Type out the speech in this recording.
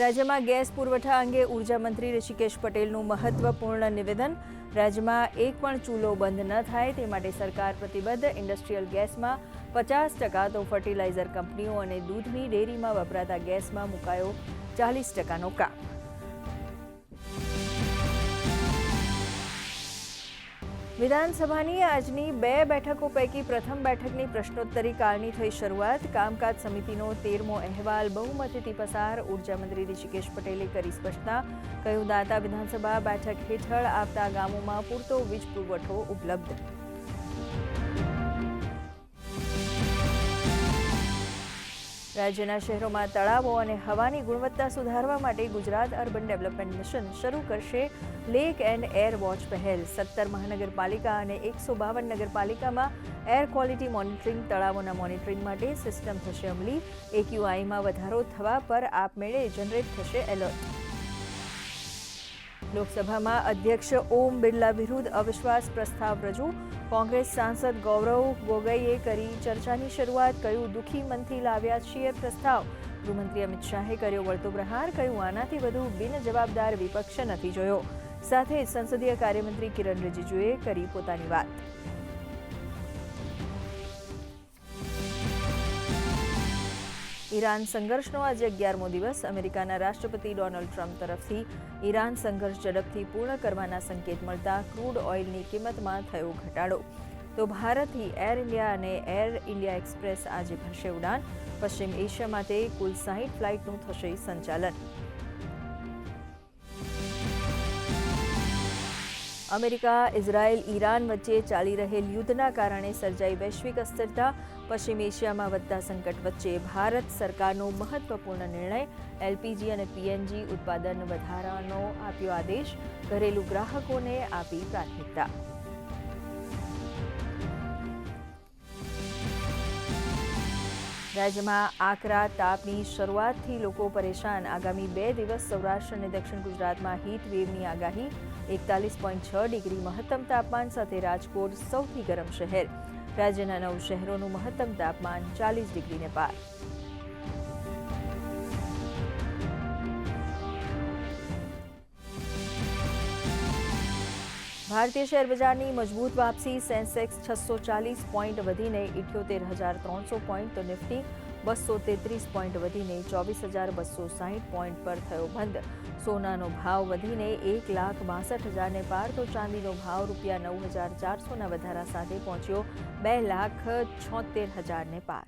રાજ્યમાં ગેસ પુરવઠા અંગે ઉર્જા મંત્રી ઋષિકેશ પટેલનું મહત્વપૂર્ણ નિવેદન. રાજ્યમાં એક પણ ચૂલો બંધ ન થાય તે માટે સરકાર પ્રતિબદ્ધ. ઇન્ડસ્ટ્રીયલ ગેસમાં 50% તો ફર્ટિલાઇઝર કંપનીઓ અને દૂધની ડેરીમાં વપરાતા ગેસમાં મુકાયો 40%નો કાપ. વિધાનસભાની આજની 2 બેઠકો પૈકી પ્રથમ બેઠકની પ્રશ્નોત્તરી કાળની થઈ શરૂઆત. કામકાજ સમિતિનો 13મો અહેવાલ બહુમતીથી પસાર. ઉર્જા મંત્રી ઋષિકેશ પટેલે કરી સ્પષ્ટતા. કહ્યું, દાંતા વિધાનસભા બેઠક હેઠળ આવતા ગામોમાં પૂરતો વીજ પુરવઠો ઉપલબ્ધ. રાજ્યના શહેરોમાં તળાવો અને હવાની ગુણવત્તા સુધારવા માટે ગુજરાત અર્બન ડેવલપમેન્ટ મિશન શરૂ કરશે લેક એન્ડ એર વોચ પહેલ. 17 મહાનગરપાલિકા અને 152 નગરપાલિકામાં એર ક્વોલિટી મોનિટરિંગ તળાવોના મોનિટરિંગ માટે સિસ્ટમ થશે અમલી. AQIમાં વધારો થવા પર આપમેળે જનરેટ થશે એલર્ટ. લોકસભામાં અધ્યક્ષ ઓમ બિરલા વિરુદ્ધ અવિશ્વાસ પ્રસ્તાવ રજૂ. કોંગ્રેસ સાંસદ ગૌરવ ગોગોઈએ કરી ચર્ચાની શરૂઆત. કહ્યું, દુઃખી મનથી લાવ્યા છીએ પ્રસ્તાવ. ગૃહમંત્રી અમિત શાહે કર્યો વળતો પ્રહાર. કહ્યું, આનાથી વધુ બિનજવાબદાર વિપક્ષ નથી જોયો. સાથે જ સંસદીય કાર્યમંત્રી કિરણ રિજિજુએ કરી પોતાની વાત. ઈરાન સંઘર્ષનો આજે 11મો દિવસ. અમેરિકાના રાષ્ટ્રપતિ ડોનાલ્ડ ટ્રમ્પ તરફથી ઈરાન સંઘર્ષ ઝડપથી પૂર્ણ કરવાના સંકેત મળતા ક્રૂડ ઓઇલની કિંમતમાં થયો ઘટાડો. તો ભારતથી એર ઇન્ડિયા અને એર ઇન્ડિયા એક્સપ્રેસ આજે ભરશે ઉડાન. પશ્ચિમ એશિયા માટે કુલ 60 ફ્લાઇટનું થશે સંચાલન. અમેરિકા, ઇઝરાયલ, ઈરાન વચ્ચે ચાલી રહેલ યુદ્ધના કારણે સર્જાઈ વૈશ્વિક અસ્થિરતા. પશ્ચિમ એશિયામાં વધતા સંકટ વચ્ચે ભારત સરકારનો મહત્વપૂર્ણ નિર્ણય. LPG અને PNG ઉત્પાદન વધારવાનો આપ્યો આદેશ. ઘરેલું ગ્રાહકોને આપી પ્રાથમિકતા. રાજ્યમાં આકરા તાપની શરૂઆતથી લોકો પરેશાન. આગામી 2 દિવસ સૌરાષ્ટ્ર અને દક્ષિણ ગુજરાતમાં હીટ વેવની આગાહી. 41.6 ડિગ્રી મહત્તમ તાપમાન સાથે રાજકોટ સૌથી ગરમ શહેર. રાજ્યના 9 શહેરોનું મહત્તમ તાપમાન 40 ડિગ્રીને પાર. ભારતીય શેર બજારની મજબૂત વાપસી. સેન્સેક્સ 640 પોઈન્ટ વધીને 78,300 પોઈન્ટ, તો નિફ્ટી 233 પોઈન્ટ વધીને 24,260 પોઈન્ટ પર થયો બંધ. સોનાનો ભાવ વધીને 1,62,000ને પાર, તો ચાંદીનો ભાવ રૂપિયા 9,400ના વધારા સાથે પહોંચ્યો 2,76,000ને પાર.